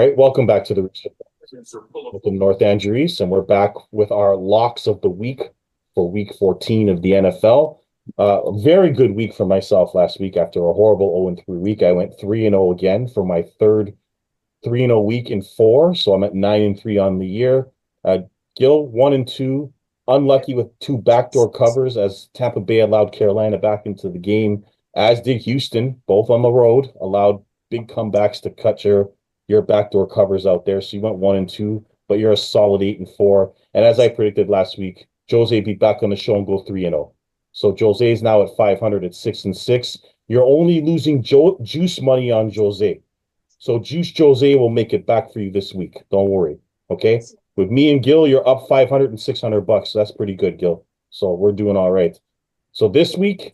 right, welcome back to the Research with the North Andrew East, and we're back with our locks of the week for Week 14 of the NFL. A very good week for myself last week after a horrible 0-3 week. I went 3-0 again for my third 3-0 week in four, so I'm at 9-3 on the year. Gil 1-2, unlucky with two backdoor covers as Tampa Bay allowed Carolina back into the game, as did Houston, both on the road, allowed big comebacks to cut your backdoor covers out there. So you went 1-2, but you're a solid 8-4. And as I predicted last week, Jose be back on the show and go 3-0. So Jose is now at 500 at 6-6. You're only losing juice money on Jose. So Juice Jose will make it back for you this week. Don't worry. Okay. With me and Gil, you're up 500 and $600. So that's pretty good, Gil. So we're doing all right. So this week,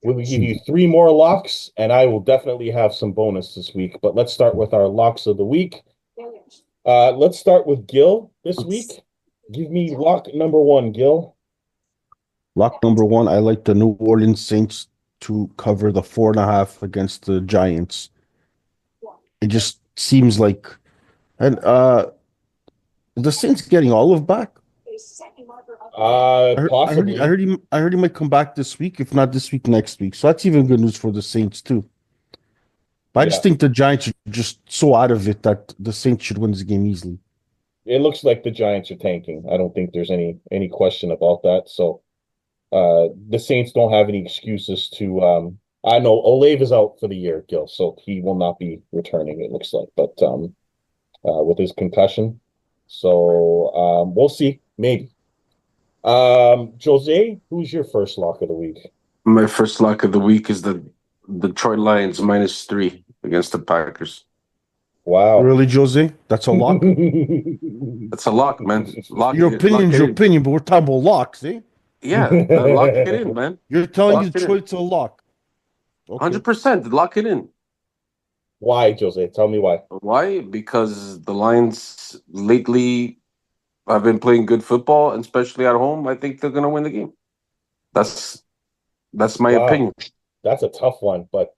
we'll give you three more locks, and I will definitely have some bonus this week. But let's start with our locks of the week. Let's start with Gil this week. Give me lock number one, Gil. Lock number one, I like the New Orleans Saints to cover the 4.5 against the Giants. It just seems like, and the Saints getting Olive back. Possibly. I heard he might come back this week. If not this week, next week. So that's even good news for the Saints too. But I just think the Giants are just so out of it that the Saints should win this game easily. It looks like the Giants are tanking. I don't think there's any question about that. So the Saints don't have any excuses to I know Olave is out for the year, Gil, so he will not be returning, it looks like, but with his concussion. So we'll see, maybe. Jose, who's your first lock of the week? My first lock of the week is the Detroit Lions -3 against the Packers. Wow. Really, Jose? That's a lock? That's a lock, man. Your opinion's your opinion, but we're talking about locks, eh? Yeah, lock it in, man. You're telling me Detroit's a lock. 100%. Lock it in. Why, Jose? Tell me why. Why? Because the Lions lately have been playing good football, and especially at home. I think they're gonna win the game. That's my opinion. That's a tough one, but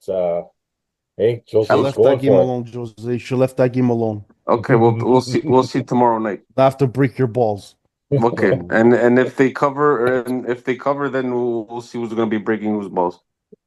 hey, Jose left that game alone, Jose. You left that game alone. Okay, we'll see. We'll see tomorrow night. I have to break your balls. Okay, and if they cover, then we'll see who's going to be breaking whose balls.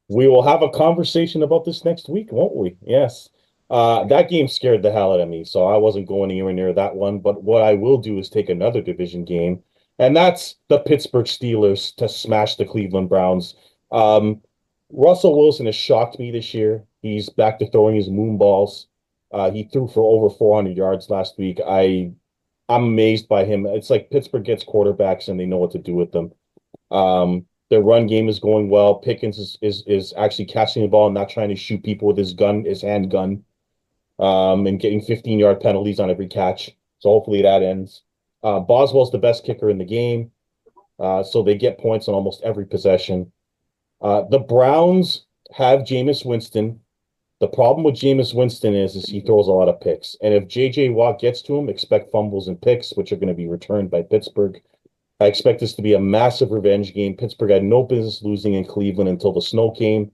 We will have a conversation about this next week, won't we? Yes. That game scared the hell out of me, so I wasn't going anywhere near that one. But what I will do is take another division game, and that's the Pittsburgh Steelers to smash the Cleveland Browns. Russell Wilson has shocked me this year. He's back to throwing his moon balls. He threw for over 400 yards last week. I'm amazed by him. It's like Pittsburgh gets quarterbacks and they know what to do with them. Their run game is going well. Pickens is actually catching the ball and not trying to shoot people with his handgun, and getting 15-yard penalties on every catch. So hopefully that ends. Boswell's the best kicker in the game, so they get points on almost every possession. The Browns have Jameis Winston. The problem with Jameis Winston is he throws a lot of picks. And if J.J. Watt gets to him, expect fumbles and picks, which are going to be returned by Pittsburgh. I expect this to be a massive revenge game. Pittsburgh had no business losing in Cleveland until the snow came.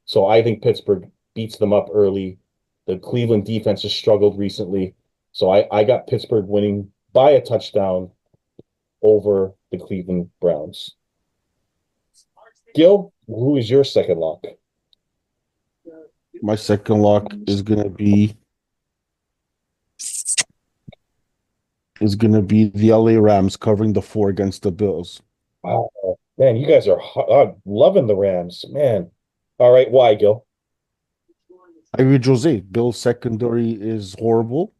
So I think Pittsburgh beats them up early. The Cleveland defense has struggled recently. So I got Pittsburgh winning by a touchdown over the Cleveland Browns. Gil, who is your second lock? My second lock is gonna be the LA Rams covering the 4 against the Bills. Oh, man, you guys are loving the Rams, man. All right, why, Gil? I agree with Jose. Bills secondary is horrible.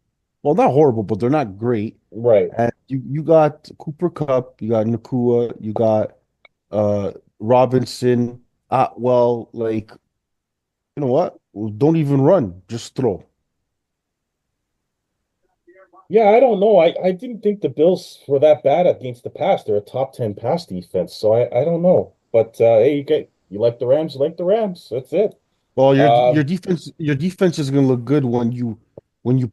Well, not horrible, but they're not great. Right. And you got Cooper Kupp, you got Nakua, you got Robinson. Well, like, you know what? Don't even run, just throw. Yeah, I don't know. I didn't think the Bills were that bad against the pass. They're a top 10 pass defense, so I don't know. But hey, you like the Rams, you like the Rams. That's it. Well, your defense is gonna look good when you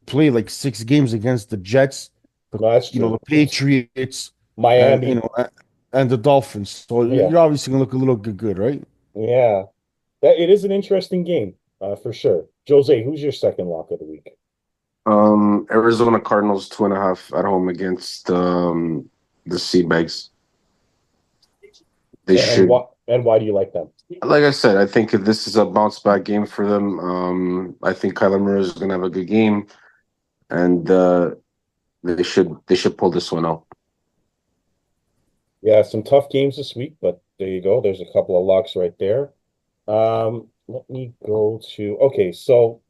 play like 6 games against the Jets, that's true. the Patriots, Miami, and the Dolphins. So you're obviously gonna look a little good, right? Yeah, it is an interesting game, for sure. Jose, who's your second lock of the week? Arizona Cardinals 2.5 at home against the Seabags. They And should, why do you like them? like I said, I think this is a bounce back game for them. I think Kyler Murray is gonna have a good game, and they should pull this one out. Yeah, some tough games this week, but there you go. There's a couple of locks right there. Let me go to okay, so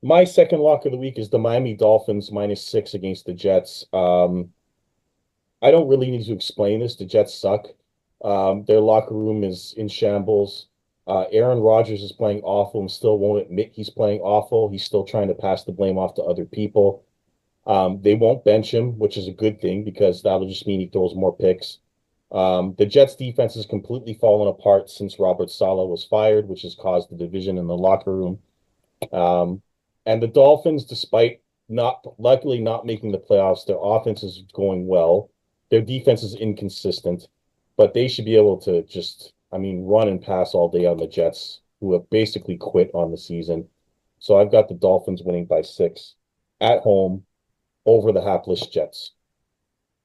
my second lock of the week is the Miami Dolphins -6 against the Jets. I don't really need to explain this. The Jets suck. Their locker room is in shambles. Aaron Rodgers is playing awful and still won't admit he's playing awful. He's still trying to pass the blame off to other people. They won't bench him, which is a good thing because that'll just mean he throws more picks. The Jets defense has completely fallen apart since Robert Saleh was fired, which has caused the division in the locker room. Um, and the Dolphins, despite not luckily not making the playoffs, their offense is going well. Their defense is inconsistent, but they should be able to just, I mean, run and pass all day on the Jets, who have basically quit on the season. So I've got the Dolphins winning by 6 at home over the hapless Jets.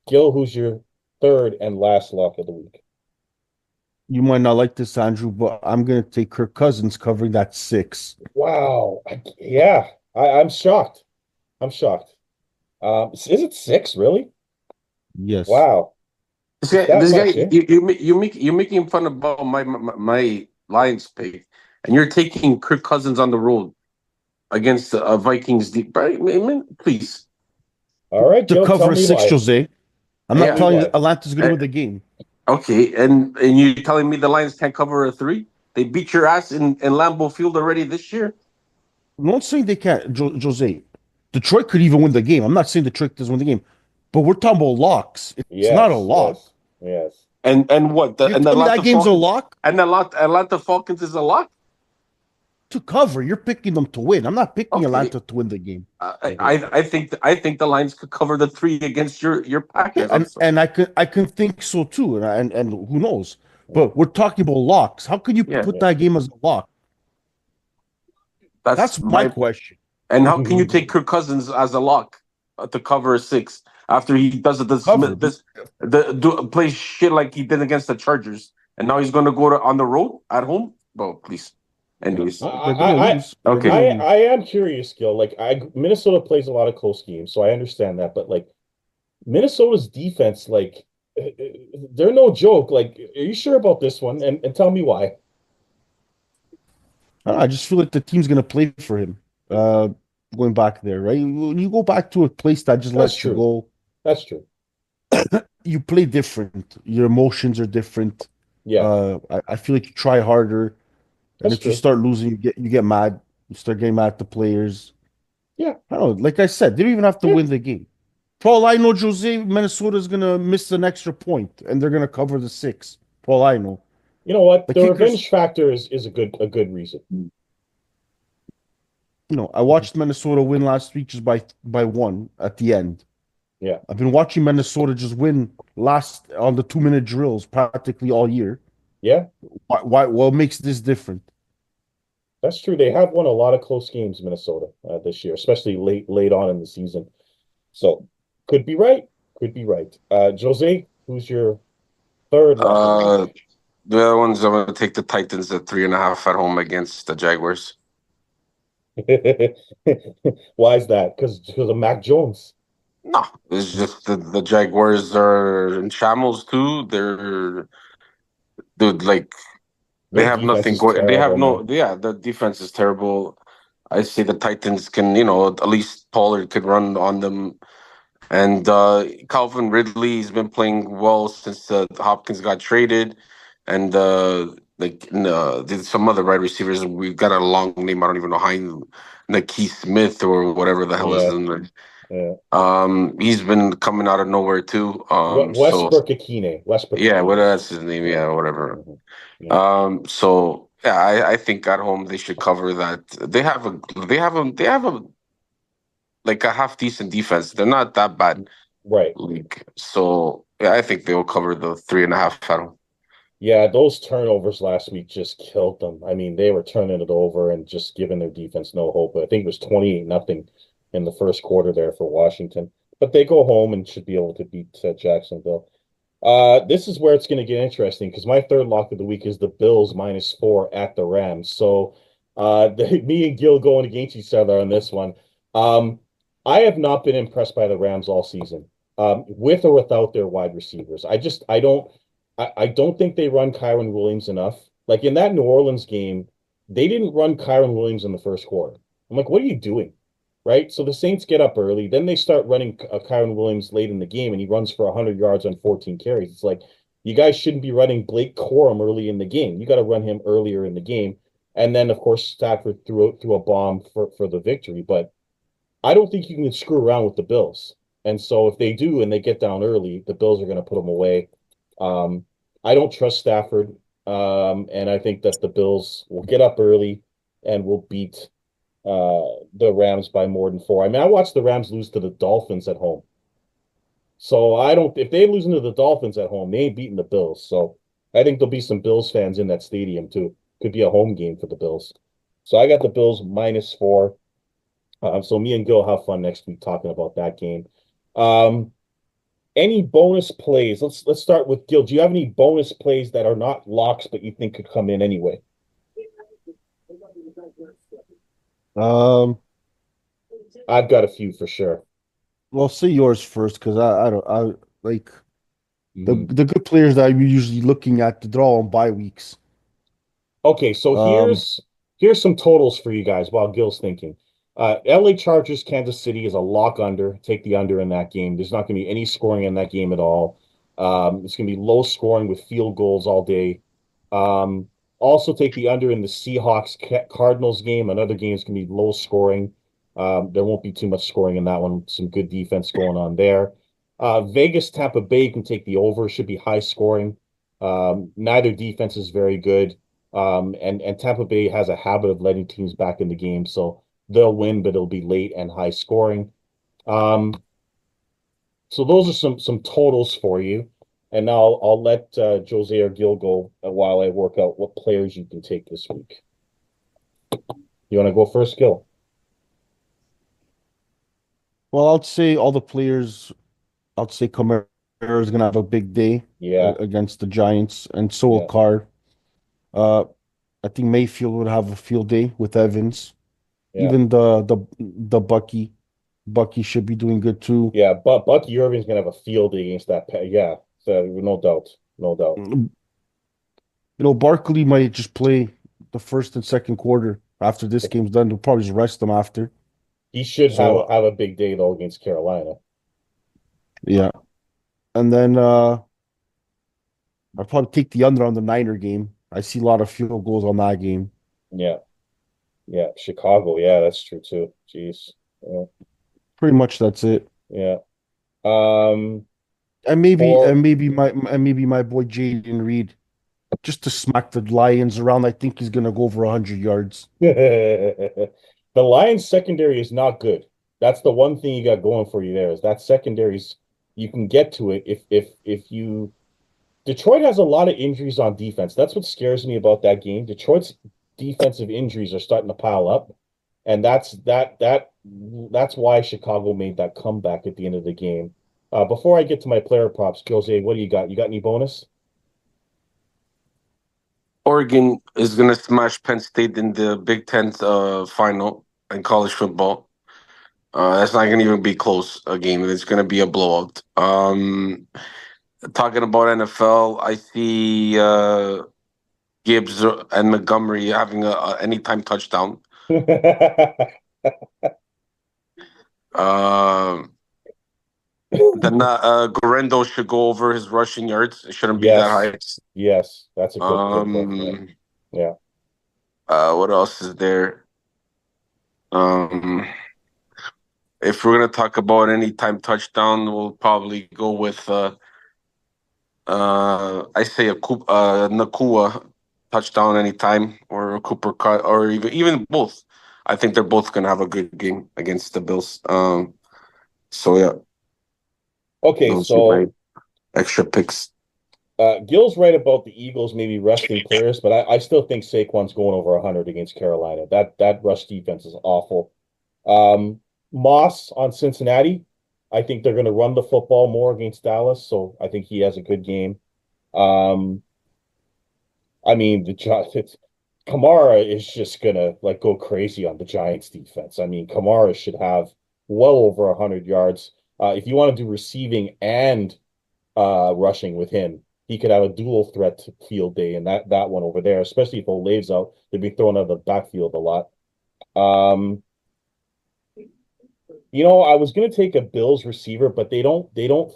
Gil, who's your third and last lock of the week? You might not like this, Andrew, but I'm gonna take Kirk Cousins covering that 6. Wow. Yeah, I'm shocked. I'm shocked. Is it 6, really? Yes. Wow. This It's guy, that this guy, much, eh? you're making fun about my Lions pick, and you're taking Kirk Cousins on the road against Vikings deep. Right, man, please. All right, To Gil, tell cover me 6, why. Jose. I'm Tell not Yeah. me telling you why. Atlanta's gonna Uh, win the game. Okay, and you telling me the Lions can't cover a 3? They beat your ass in Lambeau Field already this year. I'm not saying they can't, Jose. Detroit could even win the game. I'm not saying Detroit doesn't win the game, but we're talking about locks. It's not a Yes, lock. yes, yes. And what the You're and the telling me that Atlanta game's a Falcons lock and Atlanta Falcons is a lock. to cover. You're picking them to win. I'm not picking Okay, Atlanta to win the game. I think the Lions could cover the 3 against your Yeah, Packers. I'm and sorry. and I can think so too, and who knows? But we're talking about locks. How can you Yeah, put that game as a lock? that's That's my my. question. And how can you take Kirk Cousins as a lock to cover a 6 after he does Cover. play shit like he did against the Chargers, and now he's going to go on the road at home? Bro, please. Anyways, They're gonna lose. They're okay. gonna I lose. I am curious, Gil. Like Minnesota plays a lot of close games, so I understand that. But like Minnesota's defense, like they're no joke. Like, are you sure about this one? And tell me why. I don't know, I just feel like the team's gonna play for him. Uh, Going back there, right? When you go back to a place that just That's lets you true. go, That's true. you play different. Your emotions are different. Yeah, I feel like you try harder, and that's if you true. start losing, you get mad. You start getting mad at the players. Yeah, I don't know. Like I said, they don't even have to yeah. win the game. For all I know, Jose, Minnesota's gonna miss an extra point, and they're gonna cover the 6. For all I know, You know what? the The kickers. revenge factor is a good reason. I watched Minnesota win last week just by 1 at the end. Yeah, I've been watching Minnesota just win last on the 2-minute drills practically all year. yeah. What makes this different? That's true. They have won a lot of close games, Minnesota, this year, especially late on in the season. So could be right. Could be right. Jose, who's your third lock of the Uh, week? the other ones I'm going to take the Titans at 3.5 at home against the Jaguars. Why is that? Because of Mac Jones. No, it's just the Jaguars are in shambles too. They're dude like they Their have defense nothing is going. They have terrible, no. man. Yeah, the defense is terrible. I say the Titans can, at least Pollard could run on them. And Calvin Ridley's been playing well since Hopkins got traded, and there's some other wide receivers. We've got a long name. I don't even know Keith Smith or whatever the hell is Yeah, in there. yeah. He's been coming out of nowhere too. So Westbrook Akine. Westbrook yeah, what Akine. that's his name? Yeah. Yeah, whatever. Mhm. Yeah. So yeah, I think at home they should cover that. They have a like a half decent defense. They're not that bad. Right. League. So yeah, I think they'll cover the 3.5 at home. Yeah, those turnovers last week just killed them. I mean, they were turning it over and just giving their defense no hope. I think it was 28-0 in the first quarter there for Washington. But they go home and should be able to beat Jacksonville. This is where it's going to get interesting because my third lock of the week is the Bills -4 at the Rams. So, me and Gil going against each other on this one. Um, I have not been impressed by the Rams all season, with or without their wide receivers. I don't think they run Kyron Williams enough. Like in that New Orleans game, they didn't run Kyron Williams in the first quarter. I'm like, what are you doing? Right? So the Saints get up early, then they start running Kyron Williams late in the game, and he runs for 100 yards on 14 carries. It's like you guys shouldn't be running Blake Corum early in the game. You got to run him earlier in the game, and then of course Stafford threw a bomb for the victory. But I don't think you can screw around with the Bills. And so if they do and they get down early, the Bills are going to put them away. Um, I don't trust Stafford, and I think that the Bills will get up early and will beat the Rams by more than 4. I mean, I watched the Rams lose to the Dolphins at home. So I don't if they losing to the Dolphins at home, they ain't beating the Bills. So I think there'll be some Bills fans in that stadium too. Could be a home game for the Bills. So I got the Bills -4. So me and Gil have fun next week talking about that game. Um, any bonus plays? Let's start with Gil. Do you have any bonus plays that are not locks but you think could come in anyway? Um, I've got a few for sure. well, say yours first because I don't I like Mhm. the good players that I'm usually looking at, they're all on bye weeks. Okay, so Um, here's some totals for you guys while Gil's thinking. LA Chargers, Kansas City is a lock under. Take the under in that game. There's not going to be any scoring in that game at all. It's going to be low scoring with field goals all day. Um, Also take the under in the Seahawks Cardinals game. Another game is going to be low scoring. There won't be too much scoring in that one. Some good defense going on there. Vegas Tampa Bay, you can take the over. Should be high scoring. Neither defense is very good. And Tampa Bay has a habit of letting teams back in the game, so they'll win, but it'll be late and high scoring. Um, so those are some totals for you. And now I'll let Jose or Gil go while I work out what players you can take this week. You want to go first, Gil? well, I'd say all the players, I'd say Kamara is gonna have a big day Yeah, against the Giants, and so will yeah, Carr. Uh, I think Mayfield would have a field day with Evans. yeah, Even the Bucky should be doing good too. yeah. But Bucky Irving's gonna have a field day against that. Yeah, so no doubt, no doubt. You Barkley might just play the first and second quarter after this game's done. They'll probably just rest them after. He should So have a big day though against Carolina. yeah, and then I'd probably take the under on the Niner game. I see a lot of field goals on that game. Yeah, yeah. Chicago, yeah, that's true too. Jeez. Yeah, Pretty much that's it. yeah. Um, And for maybe my boy Jaden Reed just to smack the Lions around. I think he's gonna go over 100 yards. the Lions secondary is not good. That's the one thing you got going for you there is that secondary's you can get to it if you Detroit has a lot of injuries on defense. That's what scares me about that game. Detroit's defensive injuries are starting to pile up, and that's why Chicago made that comeback at the end of the game. Before I get to my player props, Jose, what do you got? You got any bonus? Oregon is gonna smash Penn State in the Big Ten final in college football. That's not gonna even be close a game. It's gonna be a blowout. Talking about NFL, I see Gibbs and Montgomery having a anytime touchdown. Um, then Guerrero should go over his rushing yards. It shouldn't be that Yes, high. yes, that's a good pick right there. Um, Yeah. what else is there? Um, if we're gonna talk about anytime touchdown, we'll probably go with I say a Nakua touchdown anytime or a Cooper cut or even both. I think they're both gonna have a good game against the Bills. So yeah, Okay, those are my so extra picks. Gil's right about the Eagles maybe resting players, but I still think Saquon's going over 100 against Carolina. That rush defense is awful. Um, Moss on Cincinnati. I think they're going to run the football more against Dallas, so I think he has a good game. Um, I mean, Kamara is just gonna like go crazy on the Giants defense. I mean, Kamara should have well over 100 yards. If you want to do receiving and rushing with him, he could have a dual threat field day and that one over there, especially if Olave's out. They'd be throwing out the backfield a lot. Um, I was gonna take a Bills receiver, but they don't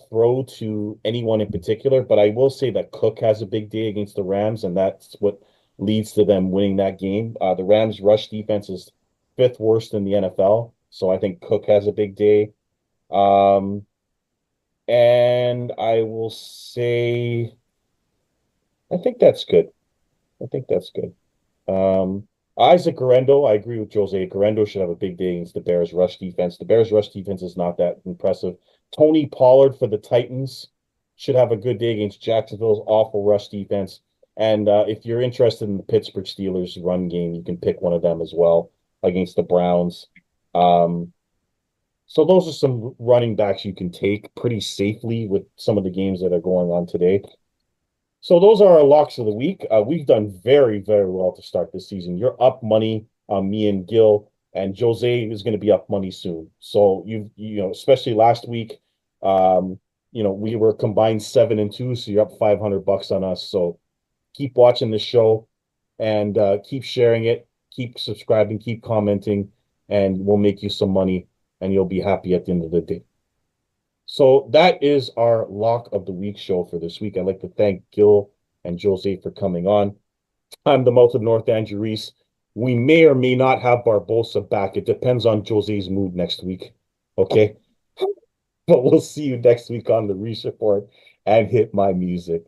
throw to anyone in particular. But I will say that Cook has a big day against the Rams, and that's what leads to them winning that game. The Rams' rush defense is fifth worst in the NFL, so I think Cook has a big day. Um, and I will say I think that's good. I think that's good. Isaac Guerendo, I agree with Jose. Guerendo should have a big day against the Bears rush defense. The Bears rush defense is not that impressive. Tony Pollard for the Titans should have a good day against Jacksonville's awful rush defense. And if you're interested in the Pittsburgh Steelers run game, you can pick one of them as well against the Browns. Um, so those are some running backs you can take pretty safely with some of the games that are going on today. So those are our locks of the week. We've done very, very well to start this season. You're up money on me and Gil, and Jose is going to be up money soon. So especially last week, we were combined 7-2, so you're up $500 on us. So keep watching the show and keep sharing it, keep subscribing, keep commenting, and we'll make you some money, and you'll be happy at the end of the day. So that is our lock of the week show for this week. I'd like to thank Gil and Jose for coming on. I'm the mouth of North, Andrew Reese. We may or may not have Barbosa back. It depends on Jose's mood next week. Okay. But we'll see you next week on the Reese Report and hit my music.